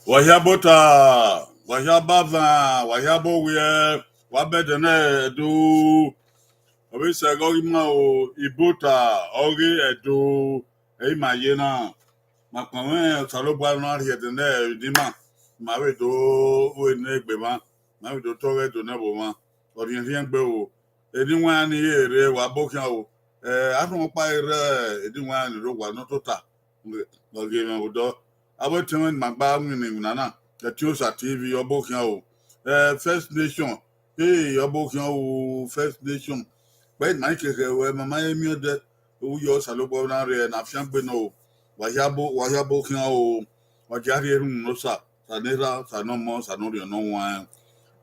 Wahiabota, Wahiabava, Wahiabowe, Wabedene, Edu, Obisa Gogima, Ibota, Oghe, Edu, Ema Yena, Macmawe, Saloba, not here, the ne, Dima, Mavido, Uenegbema, Mavido Torre to Neboma, or the Indian Bow, Edinwan here, Waboka, I don't buy Edinwan, Roba, not Tota, or give him a door. I will tell my bam in Nana, the Tusa TV, your book now. First Nation, hey, your book now, First Nation. Wait, Mike, where my Miami, that who yours are local area and I've championed. Wahabo now, Wajari Nosa, Sanera, Sanomon, Sanorio, no one.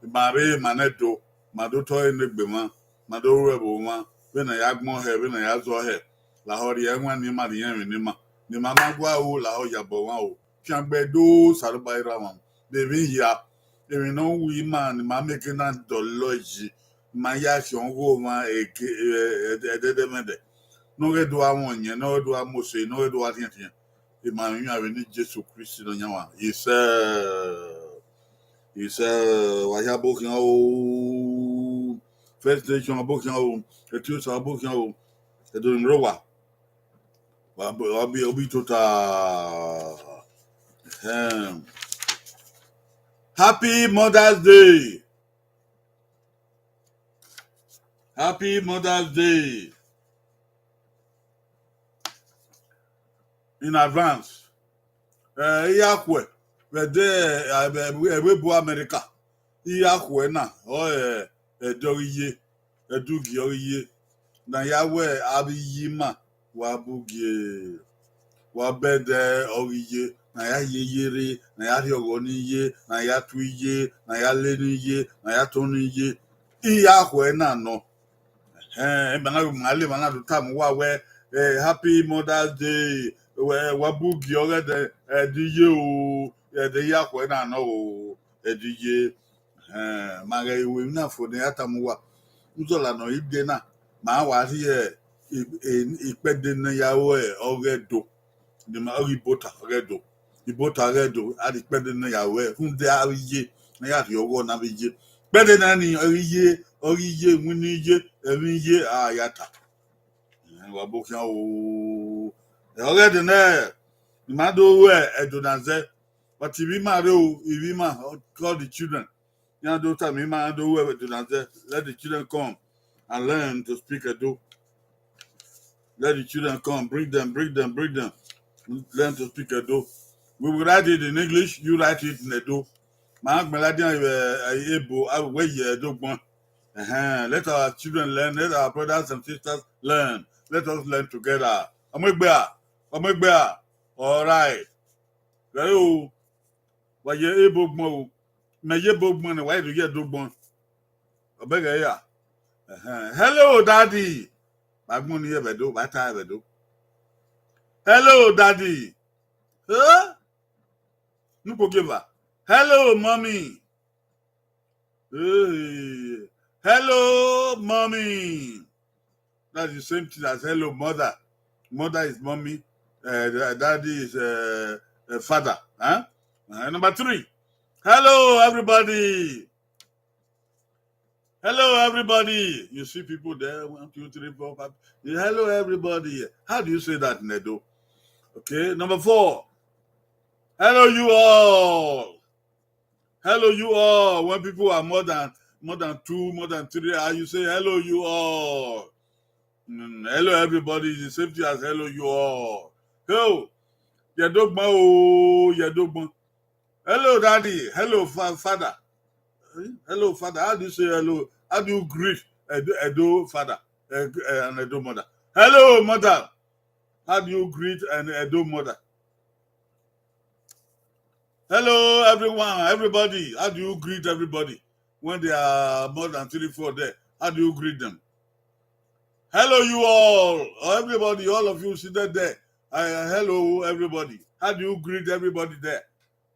Mare, Maneto, Madoto in the Bema, Madoro Boma, when I have more hair, when I have so hair. La Horia, one Nima, the Nima, the Mama Guao, La Hoya Boao. Chambedo Salbai Ramam. They be here. They know we man, my making that dology. My yash on my a no do I want you, no do I must say, no do I think you. The man you have any Jesus Christ on your one. He's why you're booking all first station of booking all the two are booking all the doing rowa. I'll be total. Happy Mother's Day. Happy Mother's Day. In advance. Iyakwe. We bo America. Iyakwe na. Edoriye. Edugi oriye. Na yawe abiyima. Wabugie. Wabede oriye. Na ya yeyere, na ya riogoniye, na ya tuiye, na ya leniye, na ya toniye. Iya kwe na no. Bana mali bana do time wa we Happy Mother's Day. We wabugi ore de ediye o. De ya kwe na no o. Ediye. Mara iwe na fo de atamu wa. Nzola no ide na. Ma wa ri ipede na yawo ore do. De ma Ibota ore do. Ibota redo adi pede na yawe hunde ariye na ya ri owo na biye pede na ni oriye muniye emiye ayata wa bokia o already na mado we edonanze but ibi ma re o ibi ma call the children ya do time mi ma do we edonanze let the children come and learn to speak Edo. Let the children come, bring them learn to speak Edo. We will write it in English, you write it in Edo. Let our children learn, let our brothers and sisters learn. Let us learn together. All right. Why you able more? May you both money? Why do you do one? Hello, Daddy. Hello, Daddy. Huh? No forgive. Hello, Mommy. Hey. Hello, Mommy. That's the same thing as hello, Mother. Mother is Mommy. Daddy is Father. Huh? Number 3. Hello, everybody. Hello, everybody. You see people there. 1, 2, 3, 4, 5. Hello, everybody. How do you say that, Nedo? Okay. Number 4. Hello, you all. Hello, you all. When people are more than 2, more than 3, you say hello, you all. Hello, everybody. The same thing as hello, you all. Hello, your dog, your dog. Hello, Daddy. Hello, Father. Hello, Father. How do you say hello? How do you greet Edo Father and Edo Mother? Hello, Mother. How do you greet an Edo Mother? Hello, everyone, everybody. How do you greet everybody when there are more than 3, 4 there? How do you greet them? Hello, you all. Everybody, all of you seated there. Hello, everybody. How do you greet everybody there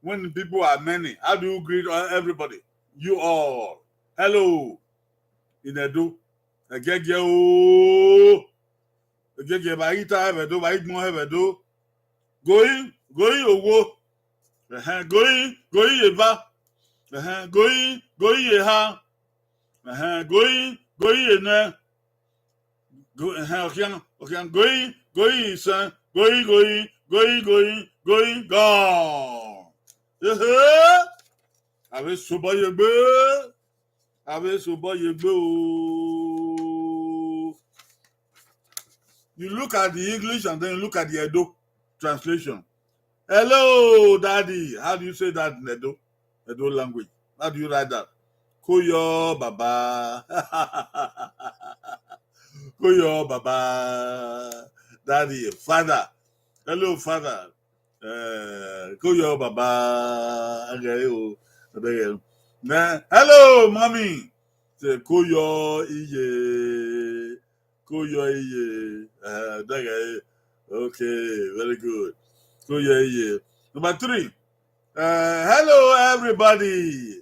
when people are many, how do you greet everybody? You all. Hello. In Edo. Egege o. Egege ba ita hebedo, ba igmo hebedo. Going owo. Going yeba. Going yeha. Going ene. Going isan. Going gone. Ave sobo yegbe. You look at the English and then you look at the Edo translation. Hello, daddy. How do you say that in Edo language? How do you write that? Koyo baba. Koyo baba. Daddy, father. Hello, father. Koyo baba. Hello, mommy. Say koyo iye. Koyo iye. Okay, very good. Koyo iye. Number 3. Hello, everybody.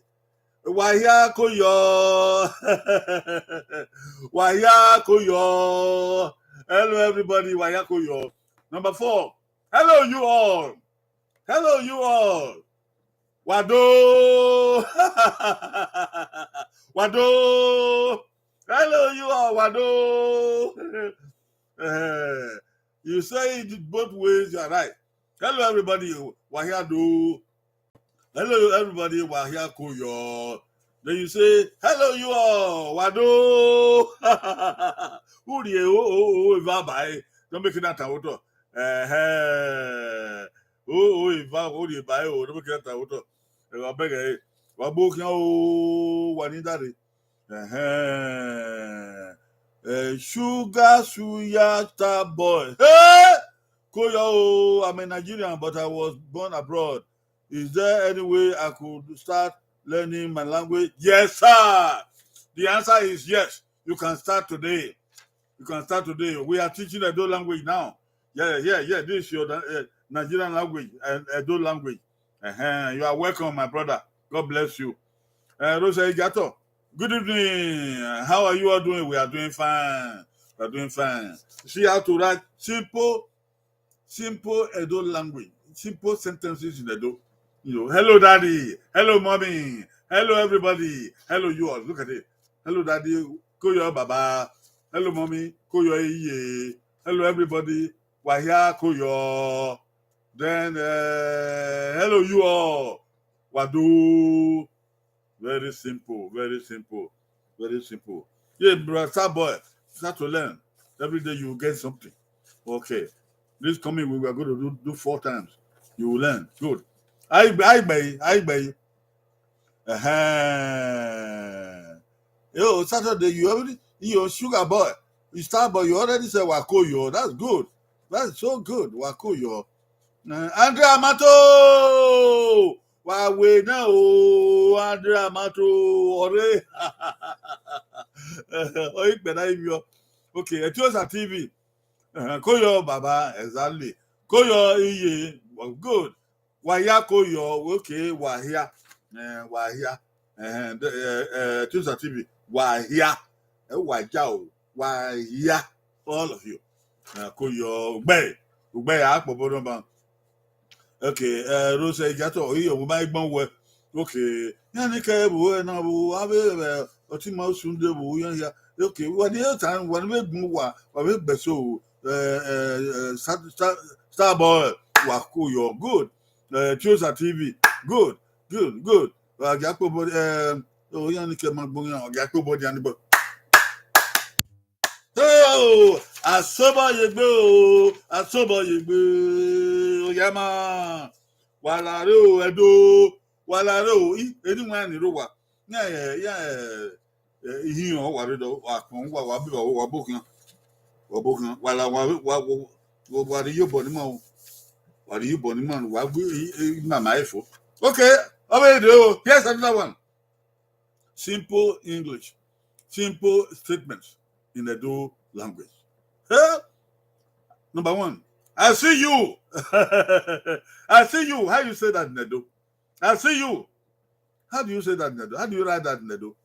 Waya koyo. Waya koyo. Hello, everybody. Waya koyo. Number 4. Hello, you all. Hello, you all. Wado. Wado. Hello, you all. Wado. You say it both ways. You are right. Hello, everybody. Wahia. Hello, everybody. Wahia koyo. Then you say, hello, you all. Wado. Who do you buy? Don't make it that auto. If I would you buy, don't make it that auto. I beg a book now. Wanidari. Sugar Suya Star Boy. Hey! Koyo, I'm a Nigerian, but I was born abroad. Is there any way I could start learning my language? Yes, sir. The answer is yes. You can start today. We are teaching Edo language now. Yeah. This is your Nigerian language and Edo language. You are welcome, my brother. God bless you. Rosa Igato. Good evening. How are you all doing? We are doing fine. See how to write simple Edo language. Simple sentences in Edo. Hello, daddy. Hello, mommy. Hello, everybody. Hello, you all. Look at it. Hello, daddy. Koyo baba. Hello, mommy. Koyo iye. Hello, everybody. Wahia koyo. Then, hello, you all. Wadu. Very simple. Yeah, brother boy. Start to learn. Every day you will get something. Okay. This coming we are going to do 4 times. You will learn. Good. I buy. Yo, Saturday you already sugar boy. You start boy. You already say wakoyo. That's good. That's so good. Wakoyo. Andre Amato. Wawe na o Andre Amato. Ore. Okay, it was a TV. Koyo Baba, exactly. Koyo Iye, well, good. Wahia Koyo, okay, Wahia. Wahia. Choose a TV. Wahia. Wajao. Wahia. All of you. Koyo Ugbe. Akpobodoba. Okay, Rosa Igato, you might be okay. Yanika, na bu, have Otima Sunday, okay, what the other time when we move, we beso, Star Boy, Wakuyo, good. Choose a TV, good. Gapo, oh, Yanika Mabuya, Gapo body and the oh, asobo yegbe, Oyama, Walaro, Edo, Walaro, anyone in Rowa. Yeah. He warido akon wabukan wala wari yo bonimo wa mama ifo. Okay, here's another one. Simple English, simple statements in the Edo language. Number 1, I see you. I see you. How you say that in Edo? I see you. How do you say that, Nedo? How do you write that, Nedo?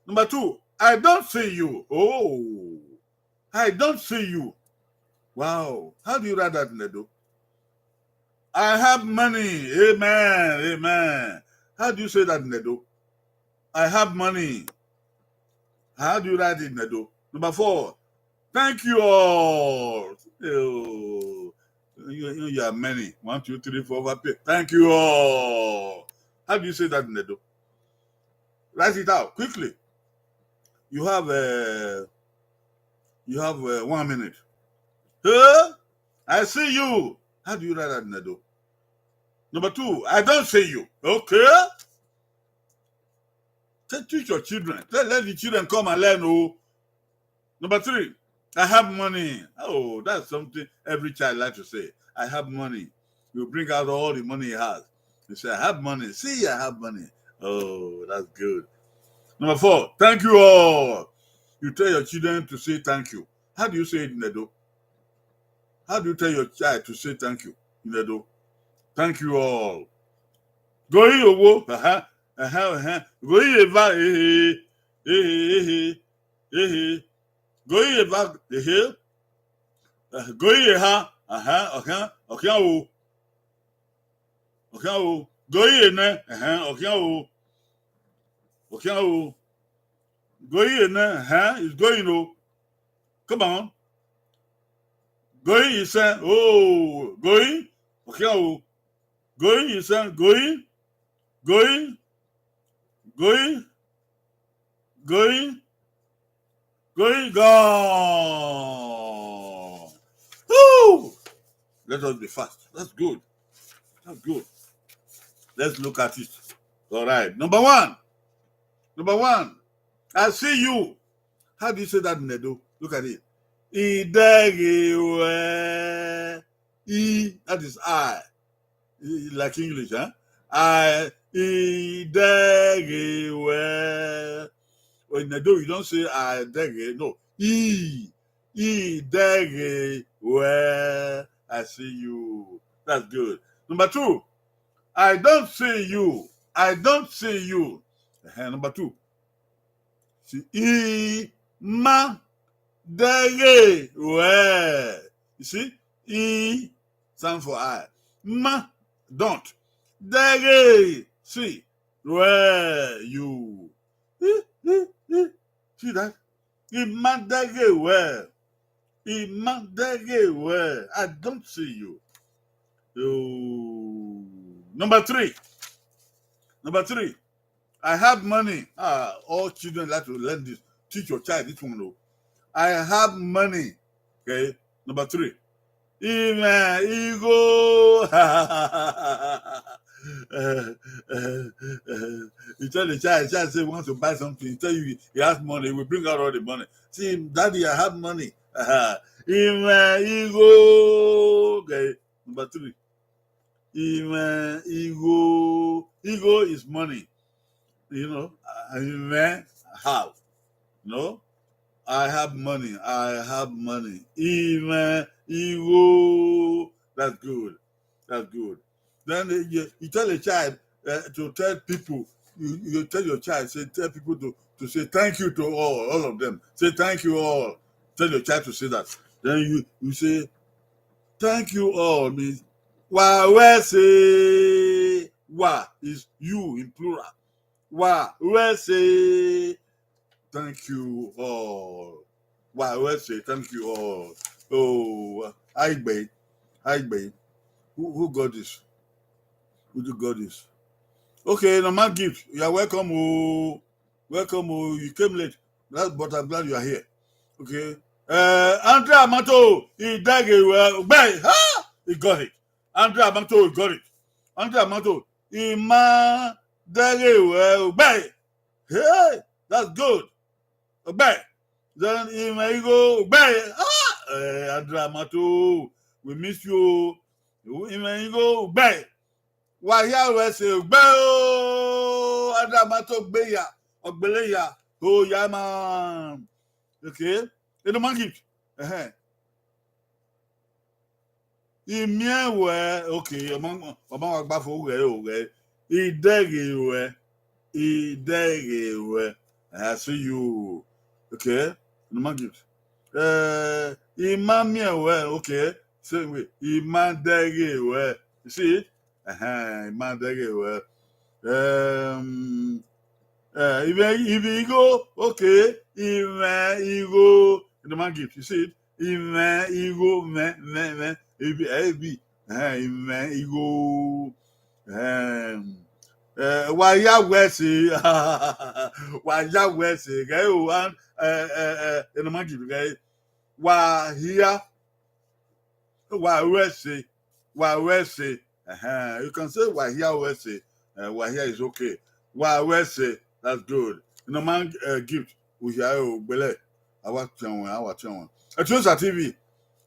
Number 2, I don't see you. Oh, I don't see you. Wow. How do you write that, Nedo? I have money. Amen. Amen. How do you say that, Nedo? I have money. How do you write it, Nedo? Number 4, thank you all. Oh, you have many. 1, 2, 3, 4, 5. Thank you all. How do you say that, Nedo? Write it out quickly. You have 1 minute. Huh? I see you. How do you write that, Nedo? Number 2, I don't see you. Okay. Teach your children. Let the children come and learn. Oh. Number 3, I have money. Oh, that's something every child likes to say. I have money. You bring out all the money he has. You say, I have money. See, I have money. Oh, that's good. Number 4, thank you all. You tell your children to say thank you. How do you say it, Nedo? How do you tell your child to say thank you, Nedo? Thank you all. Going owo, going eva, going eva, going eha, o, going ene, o, going ene, is going o. Come on. Going is oh, going, o. Going is going, going, gone. Woo! Let us be fast. That's good. That's good. Let's look at it. All right. Number one. I see you. How do you say that, Nedo? Look at it. That is I. Like English, huh? I When Nedo, you don't say I no. I see you. That's good. Number 2, I don't see you. Number 2. See, you see, E stands for I. Don't. See, where you. See that? Where. I don't see you. Oh. Number 3. I have money. All children like to learn this. Teach your child this one. I have money. Okay. Number 3. Ego. You tell the child say he wants to buy something. He tell you he has money. He will bring out all the money. See, Daddy, I have money. Ego. Okay. Number 3. Ego is money. You know, have. No, I have money. Ego. That's good. Then you tell a child to tell people. You tell your child, tell people to say thank you to all of them. Say thank you all. Tell your child to say that. Then you say thank you all means where say wa is you in plural. Where say thank you all. Where say thank you all. Oh, I beg. Who got this? Who got this? Okay, no man gift. You are welcome. Welcome. You came late. But I'm glad you are here. Okay. Andre Amato, he got it. Andre Amato, got it. Andre Amato, hey, that's good. Obey. Then he may go obey. Andre Amato, we miss you. He may go obey. Why here say obey? Andre Amato beya, obeleya. Oh yeah, man. Okay. In the monkey. Okay, among back for Idegewe. Idegewe. I see you. Okay. No man gift. Imamiewe. Okay. Same way. Imadegewe. You see it? Imadegewe. If you go, okay, you go, the man gift, you see it? You go, you go, why ya wesi, why ya wesi, guy, one, the man gift, guy, why here, why wesi, you can say why here wesi, why here is okay. Why wesi, that's good. No man gift, we hear bele. I watch one. I choose a TV.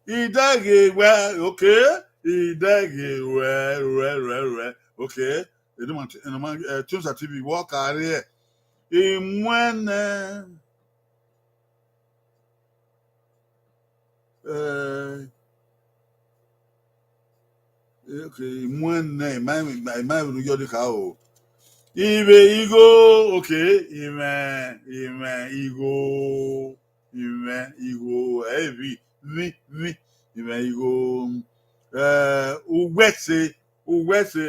Idage well, okay. Idage well, okay. You don't want no man choose a TV. Walk area. In when okay, when my you the cow. Ibe ego, okay. Ego, heavy, me, Ibe ego. Uwese, uwese,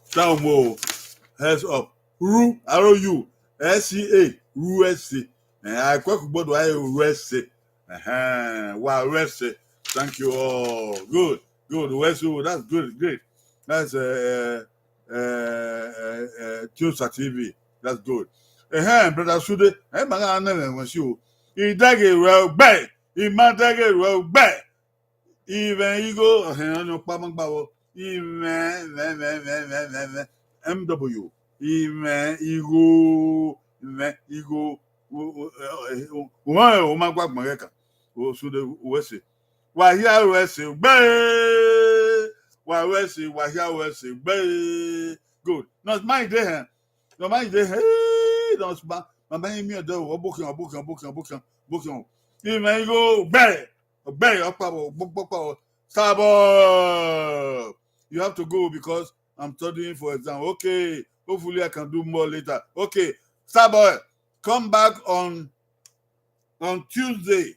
Salmo, heads up. R-O-U, S-C-A, U-S-C. I quite about why rest. Wow, rest. Thank you all. Good. That's good, great. That's Tusa TV. That's good. Brother Sude, man, was you. He daggy well back. He might daggy well back. Even you go, no pamang bawo. MW. Even you go. Why, oh my God, Mareka. Oh, so the West. Why here, West? Why West? Why here, West? Good. Not my day. No, my day. Hey, don't span. My man, me a door. Booking. Even you go, up. Sabo. You have to go because I'm studying for exam. Okay. Hopefully I can do more later. Okay. Sabo, come back on Tuesday.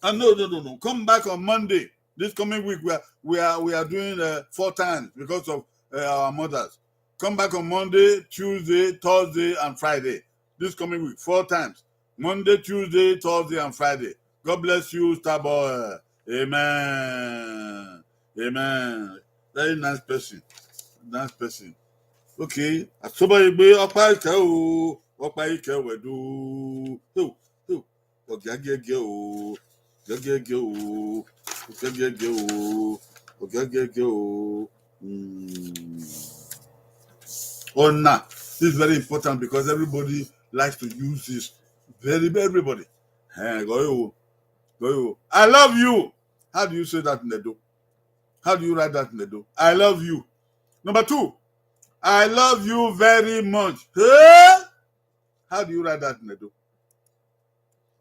No. Come back on Monday. This coming week we are doing 4 times because of our mothers. Come back on Monday, Tuesday, Thursday, and Friday. This coming week 4 times. Monday, Tuesday, Thursday, and Friday. God bless you, Starboy. Amen. Very nice person. Okay. Somebody be up I tell. Up I tell we do. Okay. Oh, nah. This is very important because everybody likes to use this. Everybody. Go you. I love you. How do you say that, Nedo? How do you write that, Nedo? I love you. Number 2. I love you very much. How do you write that, Nedo?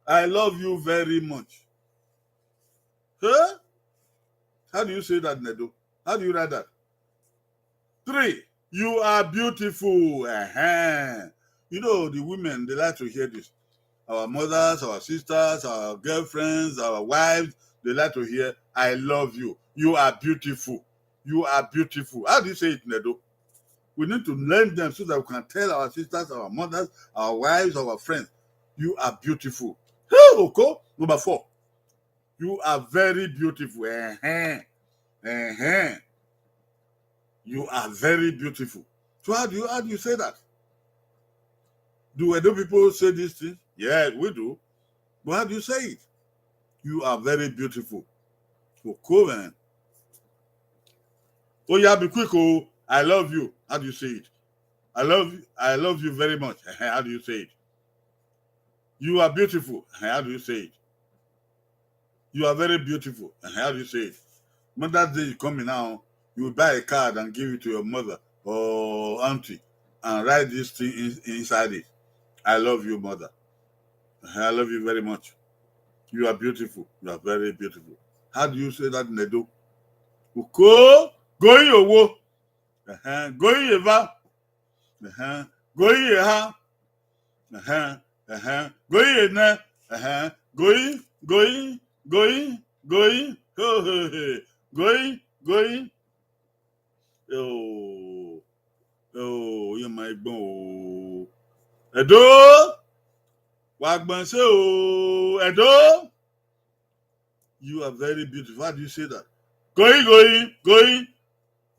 I love you very much. How do you say that, Nedo? How do you write that? 3. You are beautiful. You know, the women, they like to hear this. Our mothers, our sisters, our girlfriends, our wives, they like to hear, I love you. You are beautiful. How do you say it, Nedo? We need to learn them so that we can tell our sisters, our mothers, our wives, our friends, you are beautiful. Okay. Number 4. You are very beautiful. You are very beautiful. So how do you say that? Do Edo people say these things? Yeah, we do. But how do you say it? You are very beautiful. So cool, man. Oh, yeah, be quick. Oh, I love you. How do you say it? I love you very much. How do you say it? You are beautiful. How do you say it? You are very beautiful. How do you say it? Mother's Day is coming now. You buy a card and give it to your mother or auntie and write this thing inside it. I love you, mother. I love you very much. You are beautiful. You are very beautiful. How do you say that in Edo? Uko, going owo. Going eva. Going ha. Going na. Going. Going. Oh, you my bone. Edo. Wagbanse o. Edo. You are very beautiful. How do you say that? Going.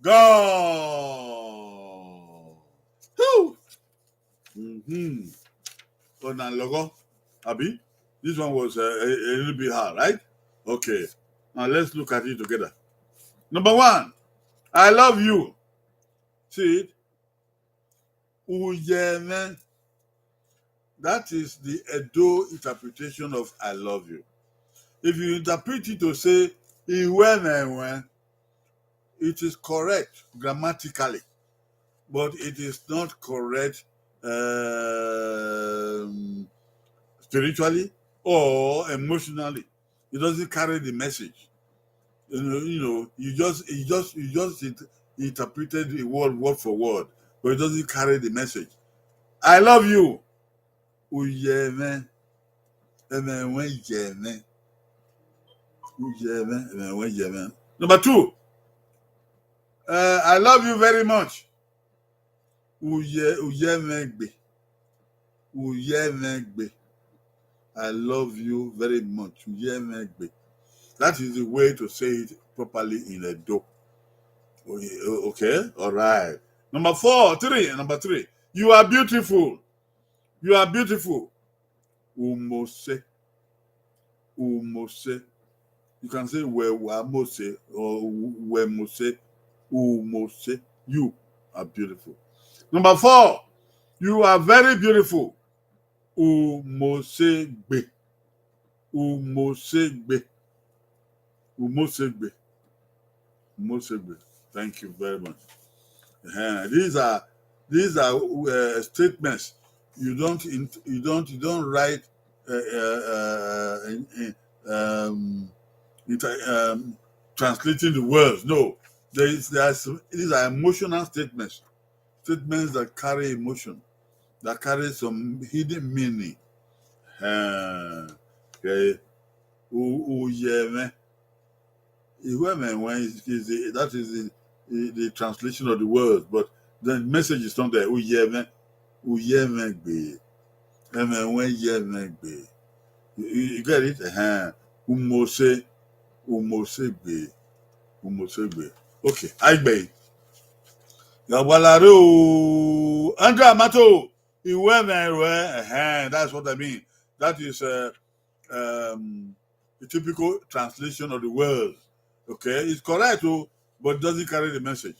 Go. Woo. Oh, now logo. Abi. This one was a little bit hard, right? Okay. Now let's look at it together. Number 1. I love you. See it? Uyeme. That is the Edo interpretation of I love you. If you interpret it to say Iwemewe, it is correct grammatically, but it is not correct spiritually or emotionally. It doesn't carry the message. You just interpreted the word for word, but it doesn't carry the message. I love you. Uyeme. Number 2. I love you very much. Uyemegbe. I love you very much. Uyemegbe. That is the way to say it properly in Edo. Okay? All right. Number 3. You are beautiful. Umose. You can say wemose or wemose. Umose. You are beautiful. Number 4. You are very beautiful. Umosegbe. Thank you very much. These are statements. You don't write translating the words. No, these are emotional statements that carry emotion, that carry some hidden meaning. Okay. Uyeme. That is the translation of the words, but the message is not there. Uyeme gbe. You get it? Umose gbe. Okay, Aigbe. Yawalare o. Andra Mato. That's what I mean. That is the typical translation of the words. Okay, it's correct, but it doesn't carry the message.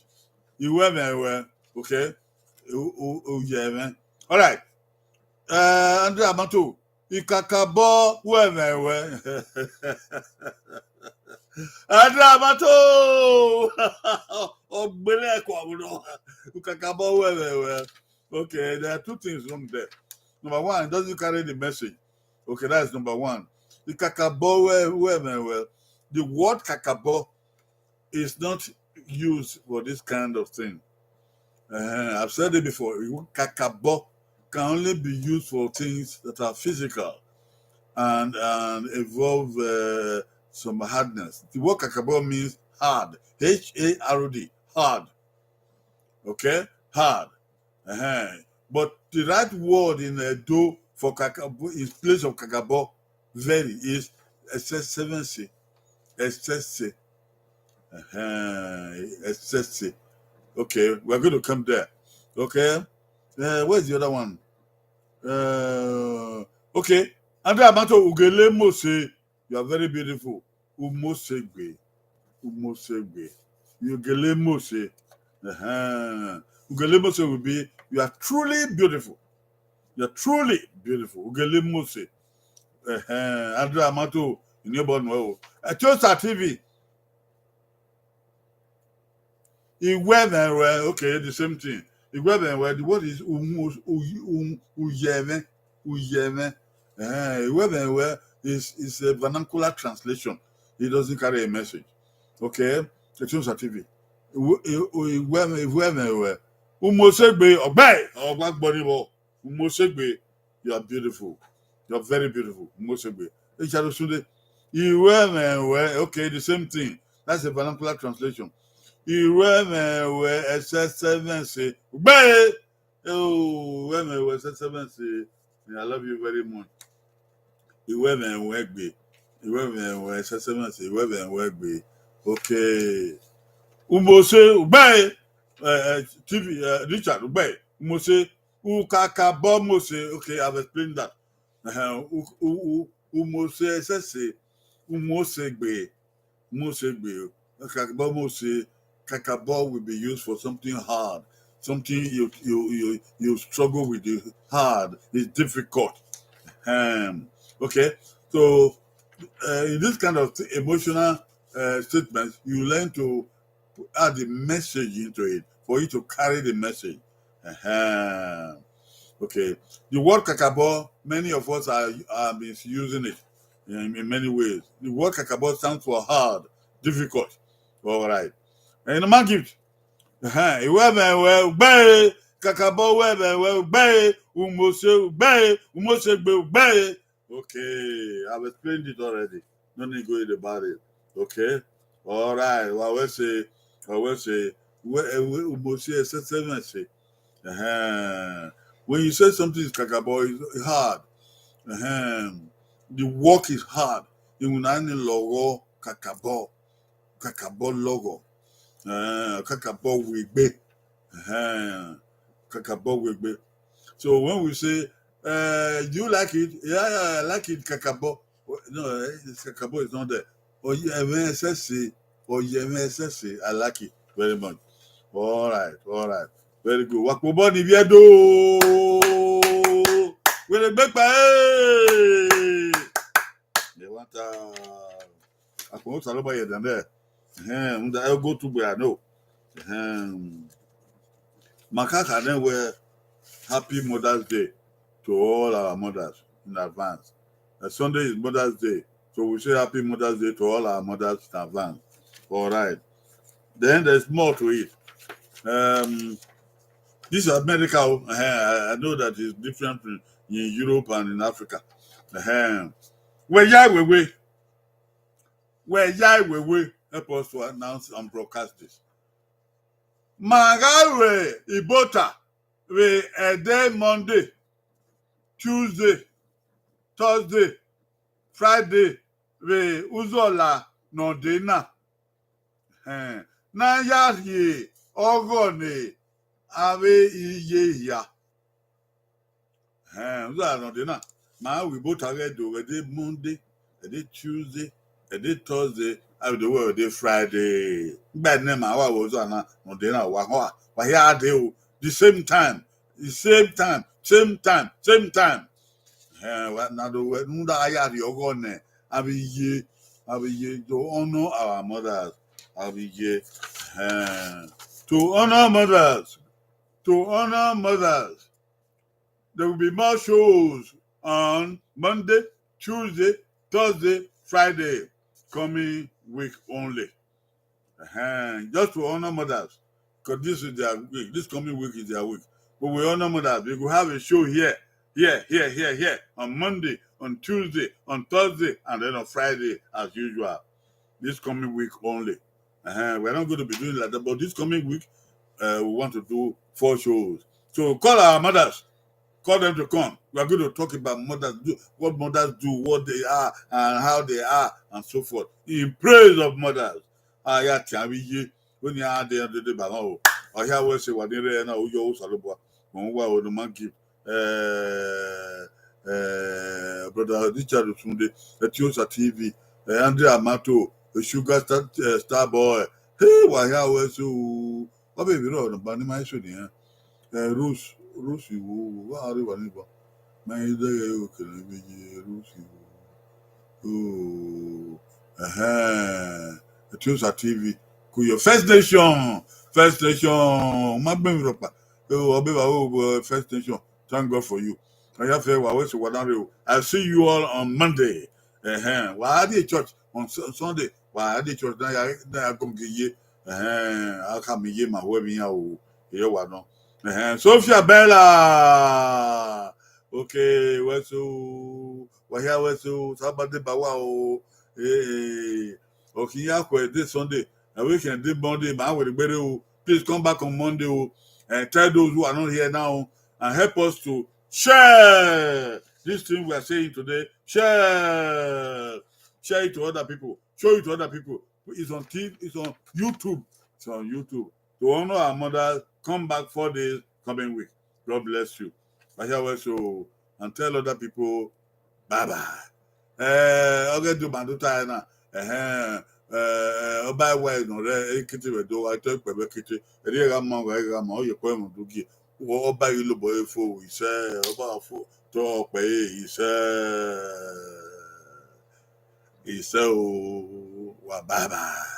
Okay. All right. Andre Amato. Ikakabo wemewe. Andre Amato. Ikakabo wemewe. Okay, there are 2 things wrong there. Number 1, it doesn't carry the message. Okay, that's number 1. The kakabo, the word kakabo is not used for this kind of thing. I've said it before. Kakabo can only be used for things that are physical and involve some hardness. The word kakabo means hard. H-A-R-D. Hard. Okay? Hard. But the right word in Edo for kakabo, in place of kakabo, very, is SSC. Okay, we're going to come there. Okay, where's the other one? Okay, Andre Amato Ugele Mose, you are very beautiful. Umosegbe. Ugele Mose. Ugele Mose will be, you are truly beautiful. Ugele Mose. Andre Amato, in your born. Etosa TV. Iwevenwe, okay, the same thing. Iwevenwe, what is uyeme? Uyeme. Iwevenwe is a vernacular translation. It doesn't carry a message. Okay? It's on TV. Iwevenwe. Umosegbe, Oghe, Ogbagbonibo. Umosegbe, you are beautiful. You are very beautiful. Umosegbe. Echarusunde. Iwevenwe, okay, the same thing. That's a vernacular translation. Iwemewe SS7 Oghe. Oh, Iwemewe SS7 I love you very much. Iwemewe Oghe. Iwemewe SS7 Iwemewe Oghe. Okay. Umose Oghe. TV Richard Oghe. Umose Ukakabo Mose. Okay, I've explained that. Umose SS Umosegbe. Mosegbe. Kakabo Mose. Kakabo will be used for something hard, something you struggle with. It hard, it's difficult. Okay, so in this kind of emotional statements, you learn to add the message into it for you to carry the message. Okay, the word kakabo, many of us are misusing it in many ways. The word kakabo stands for hard, difficult. All right. And the man gives. Oghe, kakabo Oghe, Oghe. Okay, I've explained it already. No need to go about it. Okay, all right. Well, I will say, when you say something is kakabo, it's hard. The work is hard. You will not logo kakabo logo. Kakabo wigbe. Kakabo wigbe. So when we say, do you like it? Yeah, I like it, kakabo. No, kakabo is not there. Or MSSC, I like it very much. All right. Very good. Wakobo ni biedo. We the back by. They want I can also about it than there. I'll go to where I know. Makaka then were happy Mother's Day to all our mothers in advance. Sunday is Mother's Day, so we say happy Mother's Day to all our mothers in advance. All right. Then there's more to it. This is America. I know that it's different in Europe and in Africa. Where help us to announce and broadcast this. Magawe Ibota we a day Monday, Tuesday, Thursday, Friday we uzola no dena. Na yaye ogone ave iye ya. Uzola no dena. Ma we both are do a day Monday, a day Tuesday, a day Thursday, I will do a day Friday. Bad name I was on no dena wa here they the same time. Same time. Now the word Nunda Ayat Yogone, Abiye, to honor our mothers, Abiye, to honor mothers. There will be more shows on Monday, Tuesday, Thursday, Friday, coming week only. Just to honor mothers, because this is their week. This coming week is their week. But we honor mothers. We will have a show here, on Monday, on Tuesday, on Thursday, and then on Friday as usual. This coming week only. We're not going to be doing like that, but this coming week, we want to do 4 shows. So call our mothers. Call them to come. We are going to talk about mothers, what mothers do, what they are, and how they are, and so forth. In praise of mothers. When you are there, the Bamo, or here was say what they are now, you Saloba, one the monkey, brother Richard Sunday, the Tiosa TV, Andrea Amato, the Sugar Star Boy. Hey, why I was so. What baby, no, the bunny, my son, Rus, you are the my day, Rusi. Oh, the Tiosa TV. Your First First Nation, my baby ropa. Oh, First Nation. Thank God for you. I have I'll see you all on Monday. Why are the church on Sunday? Why are the church? I come to ye. I'll come ye my wedding. You know. Sophia Bella. Okay, what's so? What's so? Sabade Bawa. Okay, this Sunday. A weekend, this Monday, man, with the better. Please come back on Monday and tell those who are not here now and help us to share this thing we are saying today. Share it to other people. Show it to other people. It's on TV, it's on YouTube. It's on YouTube. To honor our mother, come back 4 days coming week. God bless you. So and tell other people bye bye. Oghe do banduta na ọba ẹwà ẹnu rẹ ekete rẹ do àtọ ìpẹbẹ kete ẹdí ẹ̀rọ àmọ ọyẹ kọ ẹ̀mọ dúkìá ọba yìí ló bọ efo ìṣe ọba àfọ tó ọpẹ ìṣe o wà bye bye.